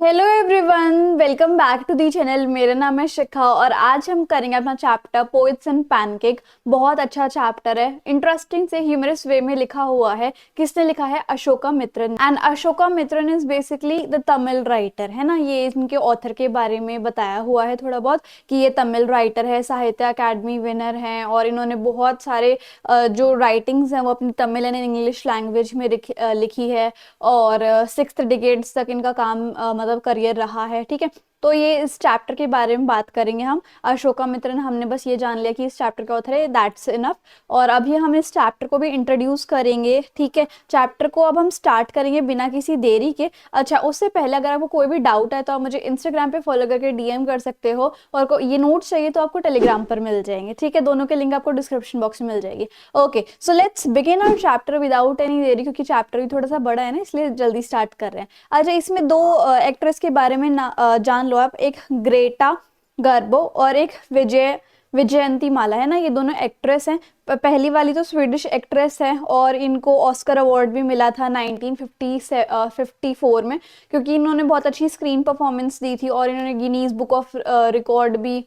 Hello everyone, welcome back to the channel. मेरा नाम है शिखा और आज हम करेंगे अपना चैप्टर पोएट्स एंड पैनकेक। बहुत अच्छा चैप्टर है, इंटरेस्टिंग से ह्यूमरस वे में लिखा हुआ है। किसने लिखा है? Ashoka Mitran. And Ashoka Mitran is basically the Tamil writer, है ना। ये इनके ऑथर के बारे में बताया हुआ है थोड़ा बहुत कि ये तमिल राइटर है, साहित्य अकादमी विनर हैं और इन्होंने बहुत सारे जो राइटिंग्स हैं वो अपनी तमिल एंड इंग्लिश लैंग्वेज में लिखी है। और सिक्स्थ डिकेड्स तक इनका काम मतलब करियर रहा है। ठीक है, तो ये इस चैप्टर के बारे में बात करेंगे हम। अशोका मित्रन, हमने बस ये जान लिया कि इस चैप्टर का ऑथर है, दैट्स इनफ। और अभी हम इस चैप्टर को भी इंट्रोड्यूस करेंगे। ठीक है, चैप्टर को अब हम स्टार्ट करेंगे बिना किसी देरी के। अच्छा, उससे पहले अगर आपको कोई भी डाउट है तो आप मुझे इंस्टाग्राम पे फॉलो करके डीएम कर सकते हो। और ये नोट्स चाहिए तो आपको टेलीग्राम पर मिल जाएंगे। ठीक है, दोनों के लिंक आपको डिस्क्रिप्शन बॉक्स में मिल जाएगी। Okay, so let's begin our chapter without any देरी, क्योंकि चैप्टर भी थोड़ा सा बड़ा है ना, इसलिए जल्दी स्टार्ट कर रहे हैं। अच्छा, इसमें दो एक्ट्रेस के बारे में जान लो आप। एक ग्रेटा गर्बो और एक विजयंती माला, है ना। ये दोनों एक्ट्रेस हैं। पहली वाली तो स्वीडिश एक्ट्रेस है और इनको ऑस्कर अवार्ड भी मिला था 1954 में, क्योंकि इन्होंने बहुत अच्छी स्क्रीन परफॉर्मेंस दी थी और इन्होंने गिनीज बुक ऑफ रिकॉर्ड भी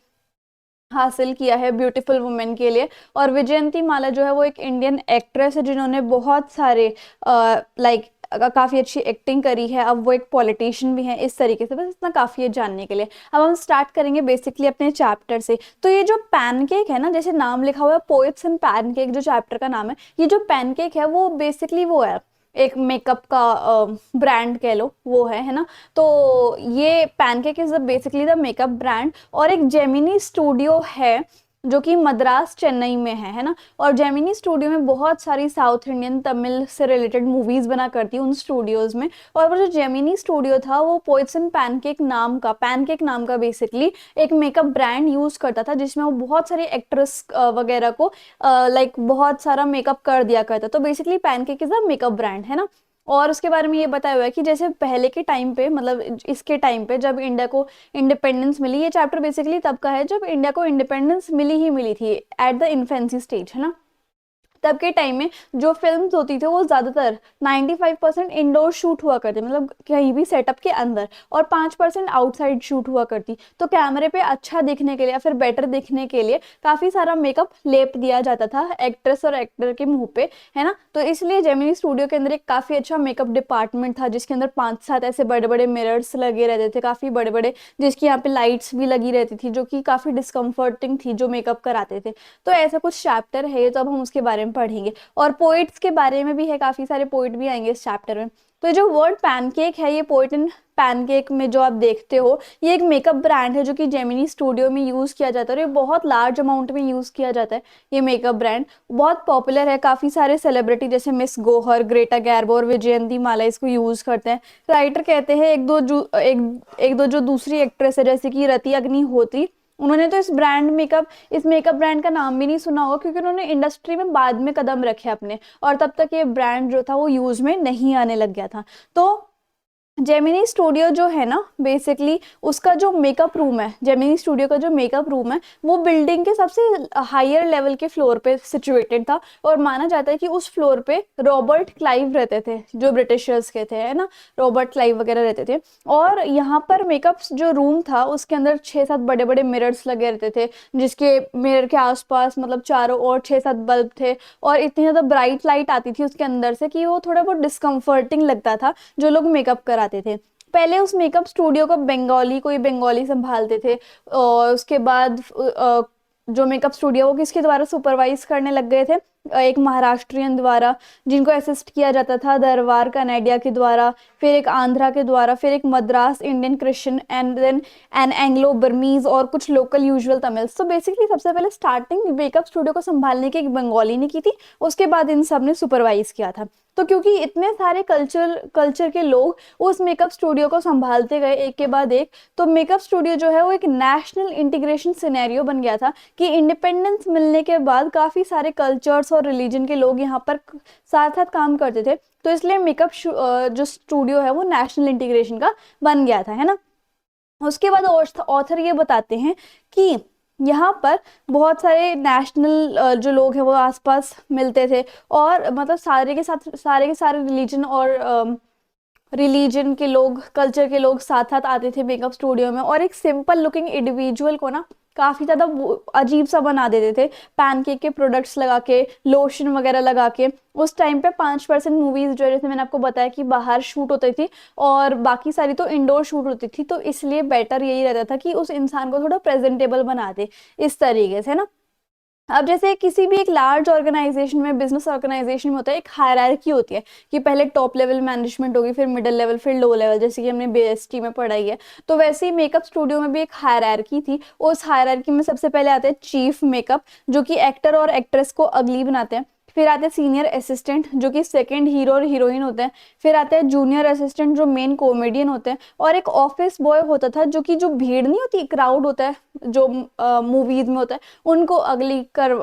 हासिल किया है ब्यूटीफुल वुमेन के लिए। और विजयंती माला जो है वो एक इंडियन एक्ट्रेस है जिन्होंने बहुत सारे लाइक काफ़ी अच्छी एक्टिंग करी है। अब वो एक पॉलिटिशियन भी है। इस तरीके से बस इतना काफ़ी है जानने के लिए। अब हम स्टार्ट करेंगे बेसिकली अपने चैप्टर से। तो ये जो पैनकेक है ना, जैसे नाम लिखा हुआ है पोएट्स एंड पैनकेक, जो चैप्टर का नाम है, ये जो पैनकेक है वो बेसिकली वो है एक मेकअप का ब्रांड कह लो, वो है ना। तो ये pancake is basically the makeup brand. और एक जेमिनी स्टूडियो है जो कि मद्रास चेन्नई में है ना। और जेमिनी स्टूडियो में बहुत सारी साउथ इंडियन तमिल से रिलेटेड मूवीज बना करती है उन स्टूडियोज में। और वो जो जेमिनी स्टूडियो था वो पोएट्स एंड पैनकेक नाम का बेसिकली एक मेकअप ब्रांड यूज करता था, जिसमें वो बहुत सारी एक्ट्रेस वगैरह को लाइक बहुत सारा मेकअप कर दिया करता। तो basically pancake is a makeup brand, है ना। और उसके बारे में ये बताया हुआ है कि जैसे पहले के टाइम पे, मतलब इसके टाइम पे जब इंडिया को इंडिपेंडेंस मिली, ये चैप्टर बेसिकली तब का है जब इंडिया को इंडिपेंडेंस मिली थी, एट द इन्फेंसी स्टेज, है ना। तब के टाइम में जो फिल्म्स होती थी वो ज्यादातर 95% इंडोर शूट हुआ करती, मतलब कहीं भी सेटअप के अंदर, और 5% आउटसाइड शूट हुआ करती। तो कैमरे पे अच्छा दिखने के लिए या फिर बेटर दिखने के लिए काफी सारा मेकअप लेप दिया जाता था एक्ट्रेस और एक्टर के मुंह पे, है ना। तो इसलिए जेमिनी स्टूडियो के अंदर एक काफी अच्छा मेकअप डिपार्टमेंट था, जिसके अंदर 5-7 ऐसे बड़े बड़े मिरर्स लगे रहते थे, काफी बड़े बड़े, जिसकी यहाँ पे लाइट्स भी लगी रहती थी, जो कि काफी डिस्कम्फर्टिंग थी जो मेकअप कराते थे। तो ऐसा कुछ चैप्टर है, तो अब हम उसके बारे में पढ़ेंगे। और पोइट्स के बारे में भी है, काफी सारे पोइट भी आएंगे इस चैप्टर में। तो ये जो वर्ड पैनकेक है, ये पोइट एंड पैनकेक में जो आप देखते हो, ये एक मेकअप ब्रांड है जो कि जेमिनी स्टूडियो में यूज किया जाता है और ये बहुत लार्ज अमाउंट में यूज किया जाता है। ये मेकअप ब्रांड बहुत पॉपुलर है, काफी सारे सेलिब्रिटी जैसे मिस गोहर, ग्रेटा गैर्बो और विजयंती माला इसको यूज करते हैं। राइटर कहते हैं एक दो जो दूसरी एक्ट्रेस है जैसे कि रति अग्निहोत्री, उन्होंने तो इस मेकअप ब्रांड का नाम भी नहीं सुना होगा, क्योंकि उन्होंने इंडस्ट्री में बाद में कदम रखे अपने, और तब तक ये ब्रांड जो था वो यूज में नहीं आने लग गया था। तो जेमिनी स्टूडियो जो है ना, बेसिकली उसका जो मेकअप रूम है, जेमिनी स्टूडियो का जो मेकअप रूम है, वो बिल्डिंग के सबसे हायर लेवल के फ्लोर पे सिचुएटेड था। और माना जाता है कि उस फ्लोर पे रॉबर्ट क्लाइव रहते थे, जो ब्रिटिशर्स के थे, है ना। रॉबर्ट क्लाइव वगैरह रहते थे। और यहाँ पर मेकअप जो रूम था उसके अंदर 6-7 बड़े बड़े मिरर्स लगे रहते थे, जिसके मिरर के आसपास मतलब चारों ओर 6-7 बल्ब थे। और इतनी ज्यादा ब्राइट लाइट आती थी उसके अंदर से कि वो थोड़ा बहुत डिस्कम्फर्टिंग लगता था जो लोग मेकअप कराते थे। पहले उस मेकअप स्टूडियो को कोई बंगाली संभालते थे। और उसके बाद जो मेकअप स्टूडियो वो किसके द्वारा सुपरवाइज करने लग गए थे? एक महाराष्ट्रियन द्वारा, जिनको असिस्ट किया जाता था दरबार कनाडिया के द्वारा, फिर एक आंध्रा के द्वारा, फिर एक Madras Indian Christian, and then an Anglo Burmese और कुछ लोकल यूजुअल तमिल्स। तो बेसिकली सबसे पहले स्टार्टिंग मेकअप स्टूडियो को संभालने की एक बंगाली ने की थी, उसके बाद इन सब ने सुपरवाइज किया था। तो क्योंकि इतने सारे कल्चर के लोग उस मेकअप स्टूडियो को संभालते गए एक के बाद एक, तो मेकअप स्टूडियो जो है वो एक नेशनल इंटीग्रेशन सिनेरियो बन गया था कि इंडिपेंडेंस मिलने के बाद काफी सारे कल्चर्स और रिलीजन के लोग यहाँ पर साथ साथ काम करते थे। तो इसलिए मेकअप जो स्टूडियो है वो नेशनल इंटीग्रेशन का बन गया था, है ना। उसके बाद ऑथर ये बताते हैं कि यहाँ पर बहुत सारे नेशनल जो लोग हैं वो आसपास मिलते थे, और मतलब सारे के सारे रिलीजन और रिलीजन के लोग, कल्चर के लोग साथ साथ आते थे मेकअप स्टूडियो में, और एक सिंपल लुकिंग इंडिविजुअल को ना काफी ज्यादा अजीब सा बना देते थे, पैनकेक के प्रोडक्ट्स लगा के, लोशन वगैरह लगा के। उस टाइम पे 5% मूवीज जो है, जैसे मैंने आपको बताया कि बाहर शूट होती थी और बाकी सारी तो इंडोर शूट होती थी, तो इसलिए बेटर यही रहता था कि उस इंसान को थोड़ा प्रेजेंटेबल बना दे इस तरीके से, है ना। अब जैसे किसी भी एक लार्ज ऑर्गेनाइजेशन में, बिजनेस ऑर्गेनाइजेशन में होता है, एक हायरार्की होती है कि पहले टॉप लेवल मैनेजमेंट होगी, फिर मिडिल लेवल, फिर लो लेवल, जैसे कि हमने बीएसटी में पढ़ाई है। तो वैसे ही मेकअप स्टूडियो में भी एक हायरार्की थी। उस हायरार्की में सबसे पहले आते हैं चीफ मेकअप, जो कि एक्टर और एक्ट्रेस को अगली बनाते हैं। फिर आते हैं सीनियर असिस्टेंट, जो कि सेकंड हीरो और हीरोइन होते हैं। फिर आते हैं जूनियर असिस्टेंट, जो मेन कॉमेडियन होते हैं। और एक ऑफिस बॉय होता था, जो कि जो भीड़ नहीं होती, क्राउड होता है जो मूवीज में होता है, उनको अगली कर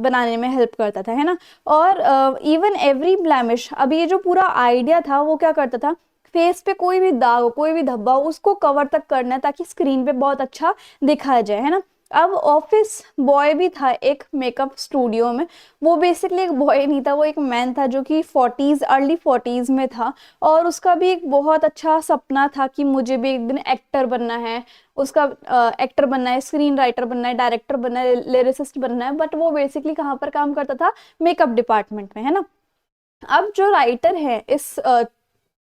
बनाने में हेल्प करता था, है ना। और इवन एवरी ब्लैमिश, अब ये जो पूरा आइडिया था वो क्या करता था, फेस पे कोई भी दाग हो, कोई भी धब्बा हो, उसको कवर तक करना है ताकि स्क्रीन पे बहुत अच्छा दिखाया जाए, है ना। अब ऑफिस बॉय भी था एक मेकअप स्टूडियो में। वो बेसिकली एक बॉय नहीं था, वो एक मैन था जो कि 40s, अर्ली 40s में था। और उसका भी एक बहुत अच्छा सपना था कि मुझे भी एक दिन एक्टर बनना है। उसका एक्टर बनना है, स्क्रीन राइटर बनना है, डायरेक्टर बनना है, लिरिसिस्ट बनना है। बट वो बेसिकली कहाँ पर काम करता था, मेकअप डिपार्टमेंट में, है ना। अब जो राइटर है इस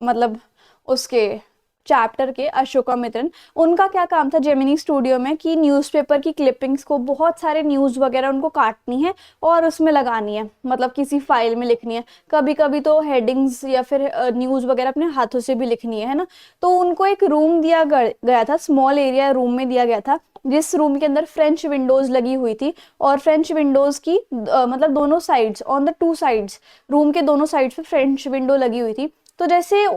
मतलब उसके चैप्टर के, अशोका मित्रन, उनका क्या काम था जेमिनी स्टूडियो में कि न्यूज़पेपर की क्लिपिंग्स को, बहुत सारे न्यूज़ वगैरह उनको काटनी है और उसमें लगानी है, मतलब किसी फाइल में लिखनी है। कभी कभी तो हेडिंग्स या फिर न्यूज़ वगैरह अपने हाथों से भी लिखनी है ना। तो उनको एक रूम दिया गया था, स्मॉल एरिया रूम में दिया गया था, जिस रूम के अंदर फ्रेंच विंडोज लगी हुई थी। और फ्रेंच विंडोज की मतलब दोनों sides, on the two sides, room के दोनों साइड्स पे फ्रेंच विंडो लगी हुई थी। तो जैसे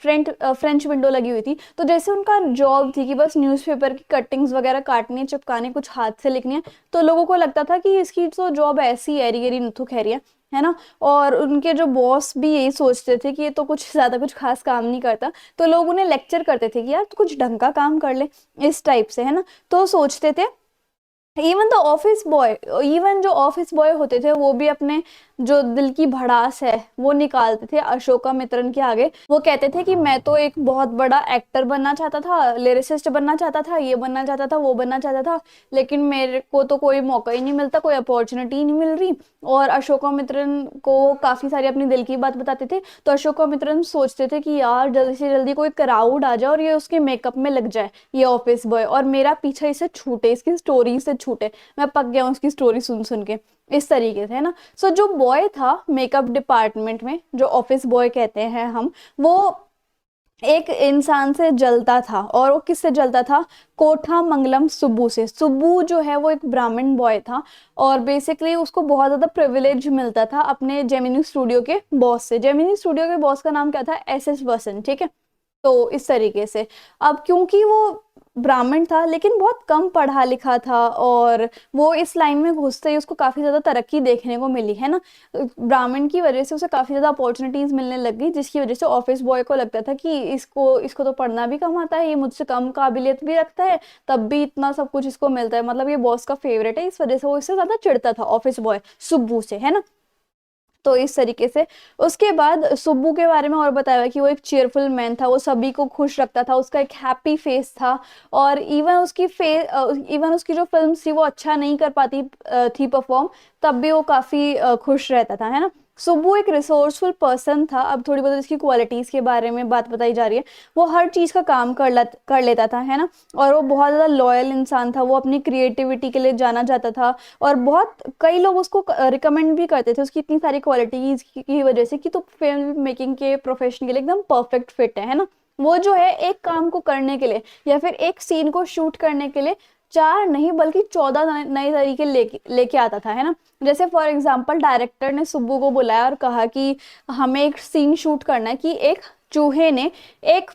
फ्रेंच विंडो लगी हुई थी, तो जैसे उनका जॉब थी कि बस न्यूज़पेपर की कटिंग्स वगैरह काटनी है, चिपकानी, कुछ हाथ से लिखनी है। तो लोगों को लगता था कि इसकी तो जॉब ऐसी एरी गेरी नुथु खैरी है ना। और उनके जो बॉस भी यही सोचते थे कि ये तो कुछ ज्यादा कुछ खास काम नहीं करता, तो लोग उन्हें लेक्चर करते थे कि यार तू कुछ ढंग का काम कर ले, इस टाइप से, है ना। तो सोचते थे। Even the office boy, even जो ऑफिस बॉय होते थे वो भी अपने जो दिल की भड़ास है वो निकालते थे अशोका मित्रन के आगे। वो कहते थे कि मैं तो एक बहुत बड़ा एक्टर बनना चाहता था, लिरिसिस्ट बनना चाहता था, ये बनना चाहता था, वो बनना चाहता था, लेकिन मेरे को तो कोई मौका ही नहीं मिलता, कोई अपॉर्चुनिटी ही नहीं मिल रही। और अशोका मित्रन को काफी सारी अपनी दिल की बात बताते थे। तो अशोका मित्रन सोचते थे कि यार जल्दी से जल्दी कोई क्राउड आ जाए और ये उसके मेकअप में लग जाए, ये ऑफिस बॉय, और मेरा पीछा इसे छूटे, इसकी स्टोरी से छूटे, मैं पक गया हूँ उसकी स्टोरी सुन सुन के, इस तरीके से, है ना। सो जो बॉय था मेकअप डिपार्टमेंट में, जो ऑफिस बॉय कहते हैं हम, वो एक इंसान से जलता था। और वो किससे जलता था, कोठा मंगलम सुब्बू से। सुब्बू जो है वो एक ब्राह्मण बॉय था, और बेसिकली उसको बहुत ज्यादा प्रिविलेज मिलता था अपने जेमिनी स्टूडियो के बॉस से। जेमिनी स्टूडियो के बॉस का नाम क्या था, एस वसन, ठीक है। तो इस तरीके से, अब क्योंकि वो ब्राह्मण था लेकिन बहुत कम पढ़ा लिखा था, और वो इस लाइन में घुसते ही उसको काफी ज्यादा तरक्की देखने को मिली, है ना। ब्राह्मण की वजह से उसे काफी ज्यादा अपॉर्चुनिटीज मिलने लग गई, जिसकी वजह से ऑफिस बॉय को लगता था कि इसको इसको तो पढ़ना भी कम आता है, ये मुझसे कम काबिलियत भी रखता है, तब भी इतना सब कुछ इसको मिलता है, मतलब ये बॉस का फेवरेट है, इस वजह से वो इससे ज्यादा चिढ़ता था ऑफिस बॉय सुब्बू से, है ना। तो इस तरीके से उसके बाद सुब्बू के बारे में और बताया कि वो एक चीयरफुल मैन था, वो सभी को खुश रखता था, उसका एक हैप्पी फेस था। और इवन उसकी जो फिल्म थी वो अच्छा नहीं कर पाती थी परफॉर्म, तब भी वो काफी खुश रहता था, है ना। सुब्बू एक रिसोर्सफुल पर्सन था। अब थोड़ी बहुत इसकी क्वालिटीज के बारे में बात बताई जा रही है। वो हर चीज का काम कर लेता था, है ना। और वो बहुत ज्यादा लॉयल इंसान था, वो अपनी क्रिएटिविटी के लिए जाना जाता था। और बहुत कई लोग उसको रिकमेंड भी करते थे उसकी इतनी सारी क्वालिटीज की वजह से कि तो फिल्म मेकिंग के प्रोफेशन के लिए एकदम परफेक्ट फिट है ना। वो जो है एक काम को करने के लिए या फिर एक सीन को शूट करने के लिए 4 नहीं बल्कि 14 नए तरीके लेके आता था, है ना। जैसे फॉर एग्जाम्पल डायरेक्टर ने सुब्बू को बुलाया और कहा कि हमें एक सीन शूट करना है कि एक चूहे ने एक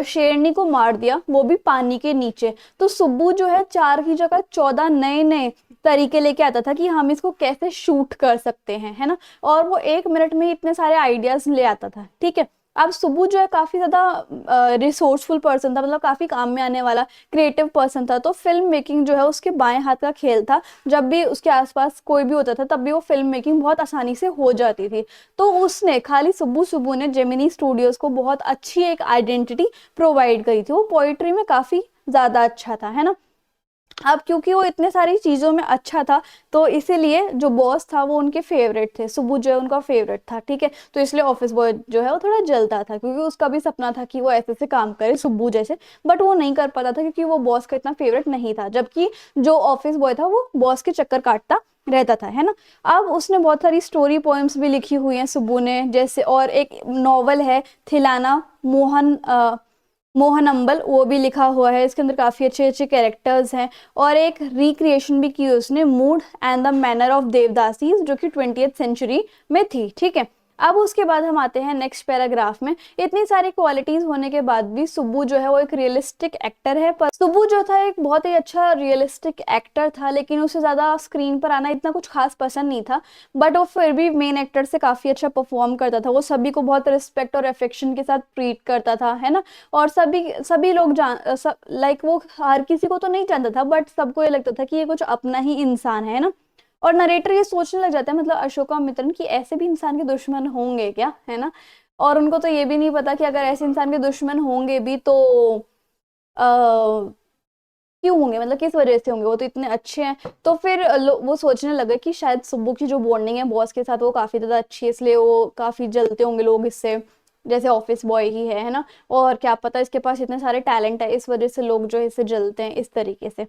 शेरनी को मार दिया, वो भी पानी के नीचे। तो सुब्बू जो है 4 की जगह 14 नए नए तरीके लेके आता था कि हम इसको कैसे शूट कर सकते हैं, है ना। और वो 1 मिनट में ही इतने सारे आइडियाज ले आता था, ठीक है। अब सुबू जो है काफ़ी ज़्यादा रिसोर्सफुल पर्सन था, मतलब काफ़ी काम में आने वाला क्रिएटिव पर्सन था। तो फिल्म मेकिंग जो है उसके बाएं हाथ का खेल था। जब भी उसके आसपास कोई भी होता था तब भी वो फिल्म मेकिंग बहुत आसानी से हो जाती थी। तो उसने खाली सुब्बू सुब्बू ने जेमिनी स्टूडियोज़ को बहुत अच्छी एक आइडेंटिटी प्रोवाइड करी थी। वो पोइट्री में काफ़ी ज़्यादा अच्छा था, है ना। अब क्योंकि वो इतने सारी चीज़ों में अच्छा था तो इसीलिए जो बॉस था वो उनके फेवरेट थे, सुबू जो है उनका फेवरेट था, ठीक है। तो इसलिए ऑफिस बॉय जो है वो थोड़ा जलता था, क्योंकि उसका भी सपना था कि वो ऐसे से काम करे सुब्बू जैसे, बट वो नहीं कर पाता था क्योंकि वो बॉस का इतना फेवरेट नहीं था। जबकि जो ऑफिस बॉय था वो बॉस के चक्कर काटता रहता था, है ना। अब उसने बहुत सारी स्टोरी पोएम्स भी लिखी हुई हैं सुब्बू ने, जैसे और एक नॉवल है थिलाना मोहन अम्बल, वो भी लिखा हुआ है। इसके अंदर काफ़ी अच्छे अच्छे कैरेक्टर्स हैं। और एक रिक्रिएशन भी की उसने, mood and the manner of devadasi, जो कि 20th सेंचुरी में थी, ठीक है। अब उसके बाद हम आते हैं नेक्स्ट पैराग्राफ में। इतनी सारी क्वालिटीज होने के बाद भी सुब्बू जो है वो एक रियलिस्टिक एक्टर है। पर सुब्बू जो था एक बहुत ही अच्छा रियलिस्टिक एक्टर था, लेकिन उसे ज़्यादा स्क्रीन पर आना इतना कुछ खास पसंद नहीं था। बट वो फिर भी मेन एक्टर से काफ़ी अच्छा परफॉर्म करता था। वो सभी को बहुत रिस्पेक्ट और अफेक्शन के साथ ट्रीट करता था, है ना। और सभी सभी लोग लाइक वो हर किसी को तो नहीं जानता था, बट सबको ये लगता था कि ये कुछ अपना ही इंसान है ना। और नरेटर ये सोचने लग जाता है, मतलब अशोका मित्रन, कि ऐसे भी इंसान के दुश्मन होंगे क्या, है ना। और उनको तो ये भी नहीं पता कि अगर ऐसे इंसान के दुश्मन होंगे भी तो आ, क्यों होंगे, मतलब किस वजह से होंगे, वो तो इतने अच्छे हैं। तो फिर वो सोचने लगे कि शायद सुब्बू की जो बॉन्डिंग है बॉस के साथ वो काफी ज्यादा अच्छी है, इसलिए वो काफी जलते होंगे लोग इससे, जैसे ऑफिस बॉय ही है ना। और क्या पता इसके पास इतने सारे टैलेंट है, इस वजह से लोग जो है इससे जलते हैं इस तरीके से।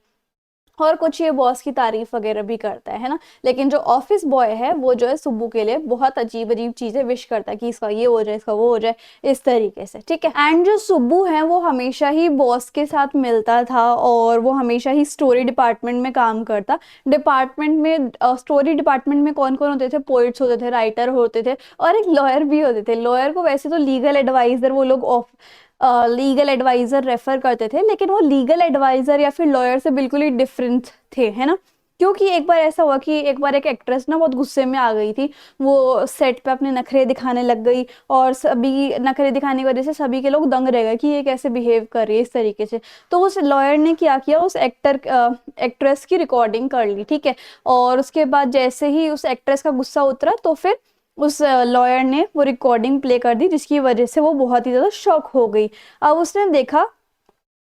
और कुछ ये बॉस की तारीफ वगैरह भी करता है ना। लेकिन जो ऑफिस बॉय है वो जो है सुब्बू के लिए बहुत अजीब अजीब चीजें विश करता है कि इसका ये हो जाए, इसका वो हो जाए, इस तरीके से, ठीक है। एंड जो सुब्बू है वो हमेशा ही बॉस के साथ मिलता था और वो हमेशा ही स्टोरी डिपार्टमेंट में काम करता। डिपार्टमेंट में स्टोरी डिपार्टमेंट में कौन कौन होते थे, पोइट्स होते थे, राइटर होते थे, और एक लॉयर भी होते थे। लॉयर को वैसे तो लीगल एडवाइजर वो लोग लीगल एडवाइजर रेफर करते थे, लेकिन वो लीगल एडवाइजर या फिर लॉयर से बिल्कुल ही डिफरेंट थे, है ना। क्योंकि एक बार ऐसा हुआ कि एक बार एक एक्ट्रेस ना बहुत गुस्से में आ गई थी। वो सेट पे अपने नखरे दिखाने लग गई और सभी नखरे दिखाने की वजह से सभी के लोग दंग रह गए कि ये कैसे बिहेव कर रही है इस तरीके से। तो उस लॉयर ने क्या किया, उस एक्ट्रेस की रिकॉर्डिंग कर ली, ठीक है। और उसके बाद जैसे ही उस एक्ट्रेस का गुस्सा उतरा तो फिर उस लॉयर ने वो रिकॉर्डिंग प्ले कर दी, जिसकी वजह से वो बहुत ही ज़्यादा शॉक हो गई। अब उसने देखा,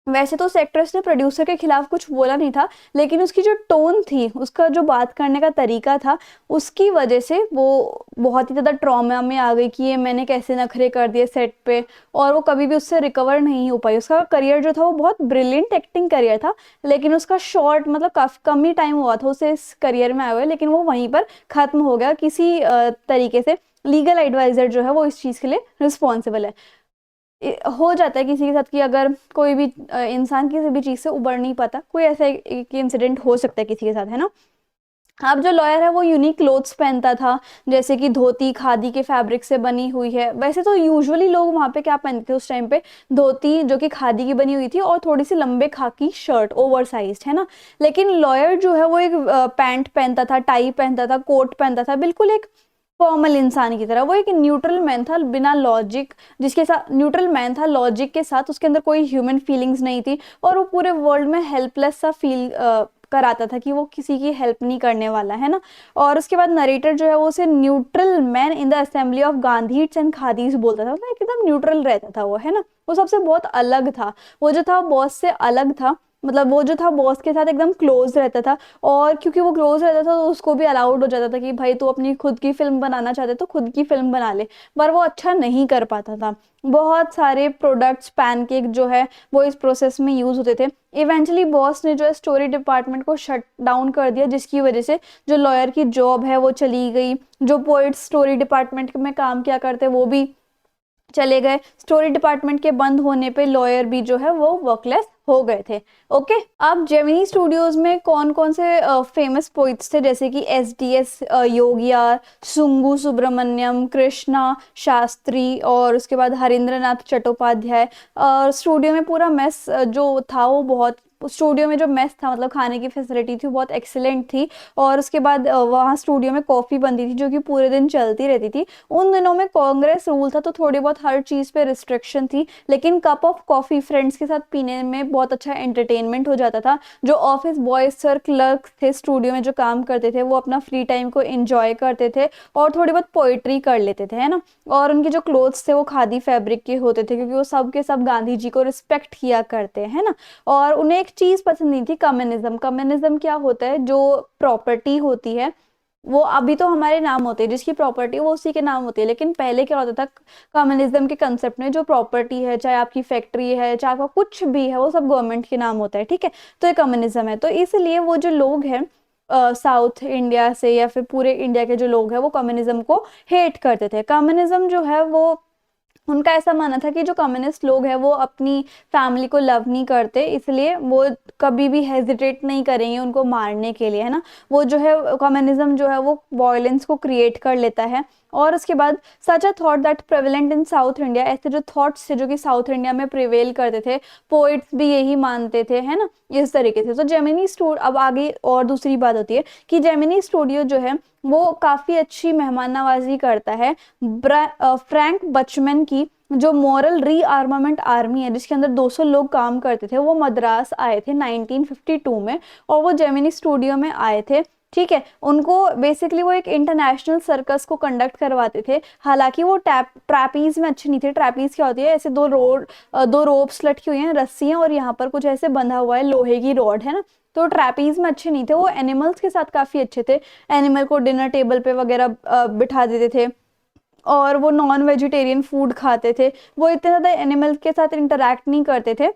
वैसे तो उस एक्ट्रेस ने प्रोड्यूसर के खिलाफ कुछ बोला नहीं था, लेकिन उसकी जो टोन थी, उसका जो बात करने का तरीका था, उसकी वजह से वो बहुत ही ज़्यादा ट्रॉमा में आ गई कि ये मैंने कैसे नखरे कर दिए सेट पे। और वो कभी भी उससे रिकवर नहीं हो पाई। उसका करियर जो था वो बहुत ब्रिलियंट एक्टिंग करियर था, लेकिन उसका शॉर्ट, मतलब काफ़ी कम ही टाइम हुआ था उसे इस करियर में आए हुए, लेकिन वो वहीं पर ख़त्म हो गया किसी तरीके से। लीगल एडवाइज़र जो है वो इस चीज़ के लिए रिस्पॉन्सिबल है। हो जाता है किसी के साथ कि अगर कोई भी इंसान किसी भी चीज़ से उबर नहीं पाता, कोई ऐसा एक इंसिडेंट हो सकता है किसी के साथ, है ना। अब जो लॉयर है वो यूनिक क्लोथ्स पहनता था, जैसे कि धोती खादी के फैब्रिक से बनी हुई है। वैसे तो यूजुअली लोग वहाँ पे क्या पहनते थे उस टाइम पे, धोती जो कि खादी की बनी हुई थी और थोड़ी सी लंबे खाकी शर्ट, ओवर साइज, है ना। लेकिन लॉयर जो है वो एक पैंट पहनता था, टाई पहनता था, कोट पहनता था, बिल्कुल एक फॉर्मल इंसान की तरह। वो एक न्यूट्रल मैन था, बिना लॉजिक, जिसके साथ न्यूट्रल मैन था लॉजिक के साथ, उसके अंदर कोई ह्यूमन फीलिंग्स नहीं थी। और वो पूरे वर्ल्ड में हेल्पलेस सा फील कराता था कि वो किसी की हेल्प नहीं करने वाला, है ना। और उसके बाद नरेटर जो है वो उसे neutral man in the assembly of Gandhis and khadis बोलता था, मतलब एकदम न्यूट्रल रहता था वो, है ना। वो सबसे बहुत अलग था। वो जो था बॉस से अलग था, मतलब वो जो था बॉस के साथ एकदम क्लोज रहता था। और क्योंकि वो क्लोज रहता था तो उसको भी अलाउड हो जाता था कि भाई तू अपनी खुद की फिल्म बनाना चाहते तो खुद की फिल्म बना ले। पर वो अच्छा नहीं कर पाता था। बहुत सारे प्रोडक्ट्स, पैनकेक जो है वो इस प्रोसेस में यूज होते थे। इवेंचुअली बॉस ने जो है स्टोरी डिपार्टमेंट को शट डाउन कर दिया, जिसकी वजह से जो लॉयर की जॉब है वो चली गई। जो पोइट स्टोरी डिपार्टमेंट में काम किया करते वो भी चले गए। स्टोरी डिपार्टमेंट के बंद होने पे लॉयर भी जो है वो वर्कलेस हो गए थे। ओके। अब जेमिनी स्टूडियोज में कौन कौन से फेमस पोइट्स थे, जैसे कि एस योगियार, सुंगू सुब्रमण्यम, कृष्णा शास्त्री, और उसके बाद हरिंद्रनाथ चट्टोपाध्याय। और स्टूडियो में पूरा मेस जो था वो बहुत स्टूडियो में जो मेस था, मतलब खाने की फैसिलिटी थी, वो बहुत एक्सीलेंट थी। और उसके बाद वहाँ स्टूडियो में कॉफ़ी बनती थी जो कि पूरे दिन चलती रहती थी। उन दिनों में कांग्रेस रूल था तो थोड़ी बहुत हर चीज़ पे रिस्ट्रिक्शन थी, लेकिन कप ऑफ कॉफ़ी फ्रेंड्स के साथ पीने में बहुत अच्छा एंटरटेनमेंट हो जाता था। जो ऑफिस बॉयज सर क्लर्क थे स्टूडियो में जो काम करते थे, वो अपना फ्री टाइम को एंजॉय करते थे और थोड़ी बहुत पोइट्री कर लेते थे, है ना। और उनके जो क्लोथ्स थे वो खादी फैब्रिक के होते थे, क्योंकि वो सब के सब गांधी जी को रिस्पेक्ट किया करते हैं ना। और उन्हें एक चीज पसंद नहीं थी, कम्युनिज्म। कम्युनिज्म क्या होता है, जो प्रॉपर्टी होती है वो अभी तो हमारे नाम होते हैं, जिसकी प्रॉपर्टी वो उसी के नाम होती है, लेकिन पहले क्या होता था, कम्युनिज्म के कंसेप्ट में जो प्रॉपर्टी है, चाहे आपकी फैक्ट्री है, चाहे आपका कुछ भी है, वो सब गवर्नमेंट के नाम होता है, ठीक है। तो ये कम्युनिज्म है। तो इसलिए वो जो लोग हैं साउथ इंडिया से या फिर पूरे इंडिया के जो लोग हैं, वो कम्युनिज्म को हेट करते थे। कम्युनिज्म जो है वो, उनका ऐसा मानना था कि जो कम्युनिस्ट लोग हैं वो अपनी फैमिली को लव नहीं करते, इसलिए वो कभी भी हेजिटेट नहीं करेंगे उनको मारने के लिए, है ना। वो जो है कम्युनिज्म जो है वो वायलेंस को क्रिएट कर लेता है। और उसके बाद such a thought that prevalent in South India, ऐसे जो थॉट्स थे जो कि साउथ इंडिया में प्रिवेल करते थे, पोइट्स भी यही मानते थे, है ना, इस तरीके से। तो जेमिनी स्टूडियो, अब आगे और दूसरी बात होती है कि जेमिनी स्टूडियो जो है वो काफी अच्छी मेहमान नवाजी करता है फ्रैंक बचमैन की जो मॉरल रीआर्मामेंट आर्मी है, जिसके अंदर 200 लोग काम करते थे, वो मद्रास आए थे 1952 में, और वो जेमिनी स्टूडियो में आए थे, ठीक है। उनको बेसिकली वो एक इंटरनेशनल सर्कस को कंडक्ट करवाते थे। हालांकि वो ट्रैपीज में अच्छे नहीं थे। ट्रैपीज क्या होती है, ऐसे दो रोप्स लटकी हुई हैं, रस्सियां, और यहाँ पर कुछ ऐसे बंधा हुआ है लोहे की रॉड, है ना। तो ट्रैपीज में अच्छे नहीं थे। वो एनिमल्स के साथ काफी अच्छे थे। एनिमल को डिनर टेबल पे वगैरह बिठा देते थे, और वो नॉन वेजिटेरियन फूड खाते थे। वो इतने ज़्यादा एनिमल के साथ इंटरेक्ट नहीं करते थे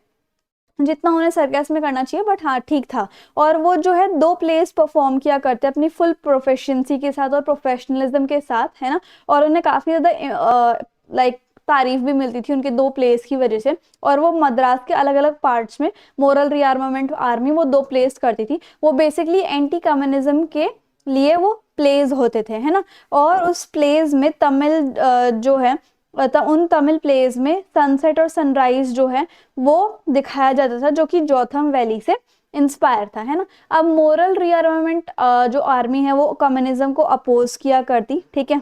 जितना उन्हें सर्कस में करना चाहिए, बट हाँ ठीक था। और वो जो है 2 प्लेस परफॉर्म किया करते अपनी फुल प्रोफेशंसी के साथ और प्रोफेशनलिज्म के साथ, है ना। और उन्हें काफ़ी ज़्यादा लाइक तारीफ भी मिलती थी उनके 2 प्लेस की वजह से। और वो मद्रास के अलग अलग पार्ट्स में मोरल रीआर्मामेंट आर्मी वो 2 प्लेस करती थी। वो बेसिकली एंटी कम्युनिज्म के लिए वो प्लेस होते थे, है ना। और उस प्लेस में तमिल जो है, उन तमिल प्लेस में सनसेट और सनराइज जो है वो दिखाया जाता था, जो कि जोथम वैली से इंस्पायर था, है ना। अब मोरल रीअरेंजमेंट जो आर्मी है वो कम्युनिज्म को अपोज किया करती, ठीक है।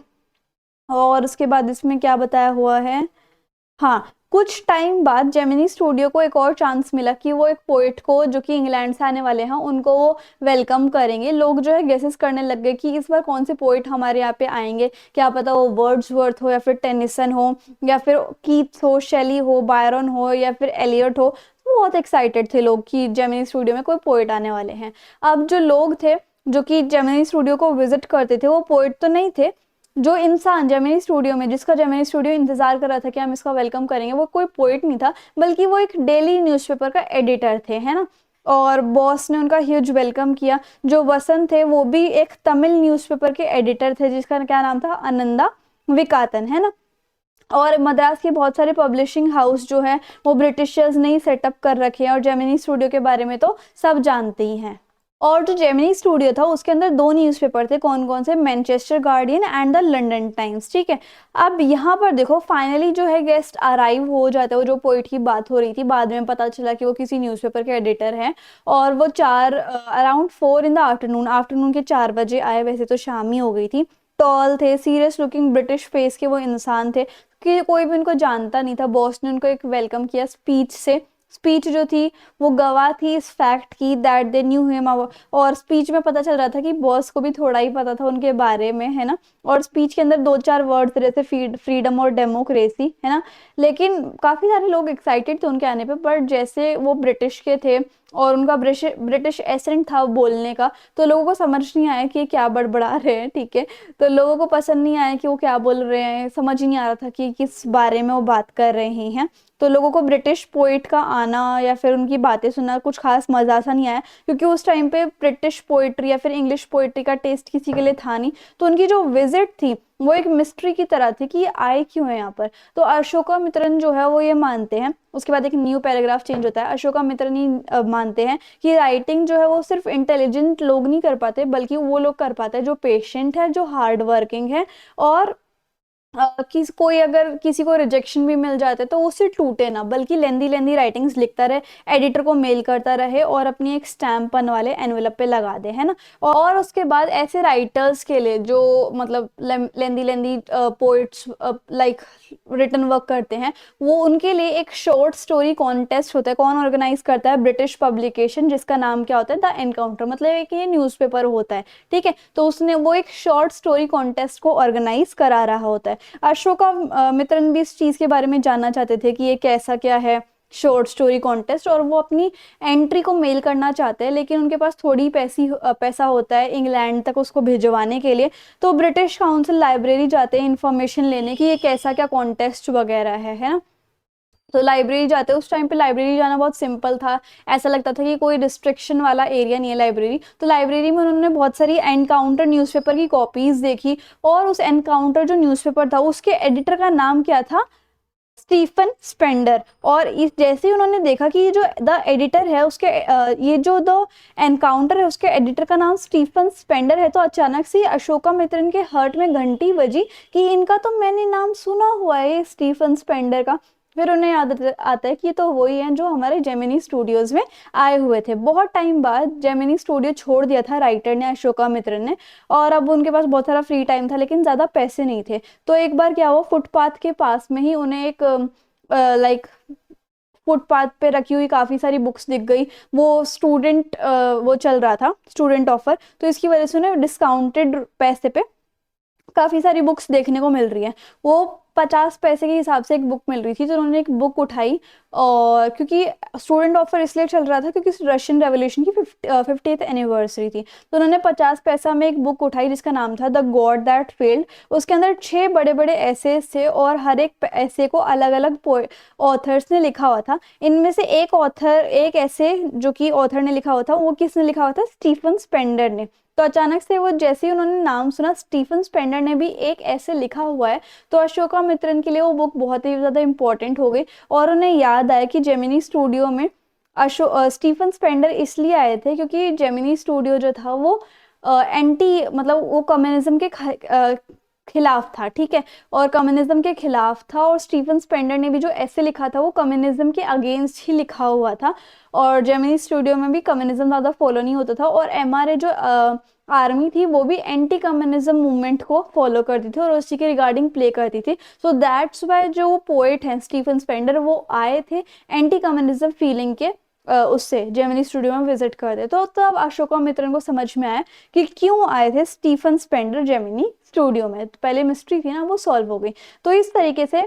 और उसके बाद इसमें क्या बताया हुआ है, हाँ, कुछ टाइम बाद जेमिनी स्टूडियो को एक और चांस मिला कि वो एक पोइट को, जो कि इंग्लैंड से आने वाले हैं, उनको वो वेलकम करेंगे। लोग जो है गेसेस करने लग गए कि इस बार कौन से पोइट हमारे यहाँ पे आएंगे, क्या पता वो वर्ड्सवर्थ हो या फिर टेनिसन हो या फिर कीट्स हो, शेली हो, बायरन हो या फिर एलियट हो। तो बहुत एक्साइटेड थे लोग कि जेमिनी स्टूडियो में कोई पोइट आने वाले हैं। अब जो लोग थे जो कि जेमिनी स्टूडियो को विजिट करते थे, वो पोइट तो नहीं थे। जो इंसान जेमिनी स्टूडियो में, जिसका जेमिनी स्टूडियो इंतजार कर रहा था कि हम इसका वेलकम करेंगे, वो कोई पोइट नहीं था, बल्कि वो एक डेली न्यूज़पेपर का एडिटर थे, है ना। और बॉस ने उनका ह्यूज वेलकम किया। जो वसंत थे वो भी एक तमिल न्यूज़पेपर के एडिटर थे, जिसका क्या नाम था, आनंदा विकातन, है ना। और मद्रास के बहुत सारे पब्लिशिंग हाउस जो है वो ब्रिटिशर्स ने ही सेटअप कर रखे हैं, और जेमिनी स्टूडियो के बारे में तो सब जानते ही हैं। और जो जेमिनी स्टूडियो था उसके अंदर 2 न्यूज़पेपर थे, कौन कौन से, Manchester guardian and the London times, ठीक है। अब यहाँ पर देखो फाइनली जो है गेस्ट अराइव हो जाते हैं। वो जो पोइट की बात हो रही थी, बाद में पता चला कि वो किसी न्यूज़पेपर के एडिटर हैं। और वो around 4 in the afternoon, afternoon के 4 बजे आए, वैसे तो शाम ही हो गई थी। टॉल थे, सीरियस लुकिंग ब्रिटिश फेस के वो इंसान थे कि कोई भी उनको जानता नहीं था। बॉस ने उनको एक वेलकम किया स्पीच से। स्पीच जो थी वो गवाह थी इस फैक्ट की दैट दे न्यू हिम। और स्पीच में पता चल रहा था कि बॉस को भी थोड़ा ही पता था उनके बारे में, है ना। और स्पीच के अंदर 2-4 वर्ड्स जैसे फ्रीडम और डेमोक्रेसी, है ना। लेकिन काफी सारे लोग एक्साइटेड थे उनके आने पे, पर जैसे वो ब्रिटिश के थे और उनका ब्रिटिश एसेंट था बोलने का, तो लोगों को समझ नहीं आया कि ये क्या बड़बड़ा रहे हैं, ठीक है। तो लोगों को पसंद नहीं आया कि वो क्या बोल रहे हैं, समझ ही नहीं आ रहा था कि किस बारे में वो बात कर रहे हैं। तो लोगों को ब्रिटिश पोइट का आना या फिर उनकी बातें सुनना कुछ खास मजा सा नहीं आया, क्योंकि उस टाइम पे ब्रिटिश पोइट्री या फिर इंग्लिश पोइट्री का टेस्ट किसी के लिए था नहीं। तो उनकी जो विजिट थी वो एक मिस्ट्री की तरह थी कि ये आए क्यों है यहाँ पर। तो अशोका मित्रन जो है वो ये मानते हैं, उसके बाद एक न्यू पैराग्राफ चेंज होता है। अशोका मित्रन ही मानते हैं कि राइटिंग जो है वो सिर्फ इंटेलिजेंट लोग नहीं कर पाते, बल्कि वो लोग कर पाते हैं जो पेशेंट है, जो हार्ड वर्किंग है, और कोई अगर किसी को रिजेक्शन भी मिल जाता है तो उससे टूटे ना, बल्कि लेंदी लेंदी राइटिंग्स लिखता रहे, एडिटर को मेल करता रहे और अपनी एक स्टैम्प पन वाले एनवेलप पे लगा दे, है ना। और उसके बाद ऐसे राइटर्स के लिए जो मतलब लेंदी लेंदी पोइट्स लाइक रिटन वर्क करते हैं, वो उनके लिए एक शॉर्ट स्टोरी कॉन्टेस्ट होता है। कौन ऑर्गेनाइज करता है? ब्रिटिश पब्लिकेशन, जिसका नाम क्या होता है? द एनकाउंटर, मतलब एक ये न्यूज़पेपर होता है, ठीक है। तो उसने वो एक शॉर्ट स्टोरी कॉन्टेस्ट को ऑर्गेनाइज करा रहा होता है। अशोका मित्रन भी इस चीज़ के बारे में जानना चाहते थे कि ये कैसा क्या है शॉर्ट स्टोरी कॉन्टेस्ट, और वो अपनी एंट्री को मेल करना चाहते हैं, लेकिन उनके पास थोड़ी पैसा होता है इंग्लैंड तक उसको भिजवाने के लिए। तो ब्रिटिश काउंसिल लाइब्रेरी जाते हैं इन्फॉर्मेशन लेने की ये कैसा क्या कॉन्टेस्ट वगैरह है ना। तो लाइब्रेरी जाते हैं, उस टाइम पे लाइब्रेरी जाना बहुत सिंपल था, ऐसा लगता था कि कोई रिस्ट्रिक्शन वाला एरिया नहीं है लाइब्रेरी। तो लाइब्रेरी में उन्होंने बहुत सारी एनकाउंटर न्यूज़पेपर की कॉपीज देखी, और उस एनकाउंटर जो न्यूज़पेपर था उसके एडिटर का नाम क्या था? Stephen Spender. और इस जैसे ही उन्होंने देखा कि ये जो द एडिटर है उसके ये जो द एनकाउंटर है उसके एडिटर का नाम स्टीफन स्पेंडर है, तो अचानक से अशोका मित्रन के हार्ट में घंटी बजी कि इनका तो मैंने नाम सुना हुआ है स्टीफन स्पेंडर का। फिर उन्हें याद आता है कि ये तो वही हैं जो हमारे जेमिनी स्टूडियोज में आए हुए थे। बहुत टाइम बाद जेमिनी स्टूडियो छोड़ दिया था राइटर ने, अशोका मित्रन ने, और अब उनके पास बहुत सारा फ्री टाइम था लेकिन ज़्यादा पैसे नहीं थे। तो एक बार क्या हुआ, फुटपाथ के पास में ही उन्हें एक लाइक फुटपाथ पे रखी हुई काफ़ी सारी बुक्स दिख गई। वो स्टूडेंट वो चल रहा था स्टूडेंट ऑफर, तो इसकी वजह से उन्हें डिस्काउंटेड पैसे पे काफ़ी सारी बुक्स देखने को मिल रही है। वो 50 पैसे के हिसाब से एक बुक मिल रही थी, तो उन्होंने एक बुक उठाई, और क्योंकि स्टूडेंट ऑफर इसलिए चल रहा था क्योंकि रशियन रेवोल्यूशन की 50th एनिवर्सरी थी। तो उन्होंने 50 पैसा में एक बुक उठाई जिसका नाम था द गॉड दैट फेल्ड। उसके अंदर 6 बड़े बड़े ऐसेस थे, और हर एक ऐसे को अलग अलग ऑथर्स ने लिखा हुआ था। इनमें से एक ऑथर, एक ऐसे जो कि ऑथर ने लिखा हुआ था, वो किसने लिखा हुआ था? स्टीफन स्पेंडर ने। तो अचानक से वो जैसे ही उन्होंने नाम सुना स्टीफन स्पेंडर ने भी एक ऐसे लिखा हुआ है, तो अशोका मित्रन के लिए वो बुक बहुत ही ज़्यादा इंपॉर्टेंट हो गई। और उन्हें याद आया कि जेमिनी स्टूडियो में स्टीफन स्पेंडर इसलिए आए थे क्योंकि जेमिनी स्टूडियो जो था वो एंटी मतलब वो कम्युनिज्म के खिलाफ था, ठीक है, और कम्युनिज्म के खिलाफ था। और स्टीफन स्पेंडर ने भी जो ऐसे लिखा था वो कम्युनिज्म के अगेंस्ट ही लिखा हुआ था। और जेमिनी स्टूडियो में भी कम्युनिज्म ज़्यादा फॉलो नहीं होता था, और एमआरए जो आर्मी थी वो भी एंटी कम्युनिज्म मूवमेंट को फॉलो करती थी और उसी के रिगार्डिंग प्ले करती थी। सो दैट्स वाई जो पोएट हैं स्टीफन स्पेंडर वो आए थे एंटी कम्युनिज्म फीलिंग के उससे जेमिनी स्टूडियो में विजिट करते। तो तब अशोका मित्रन को समझ में आया कि क्यों आए थे स्टीफन स्पेंडर जेमिनी स्टूडियो में। तो पहले मिस्ट्री थी ना वो सॉल्व हो गई। तो इस तरीके से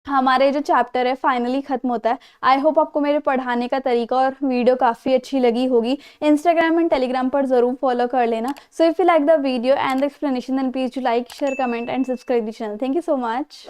हमारे जो चैप्टर है फाइनली खत्म होता है। आई होप आपको मेरे पढ़ाने का तरीका और वीडियो काफ़ी अच्छी लगी होगी। इंस्टाग्राम एंड टेलीग्राम पर ज़रूर फॉलो कर लेना। So if you like the video and the explanation then please do like share comment and subscribe the channel. Thank you so much.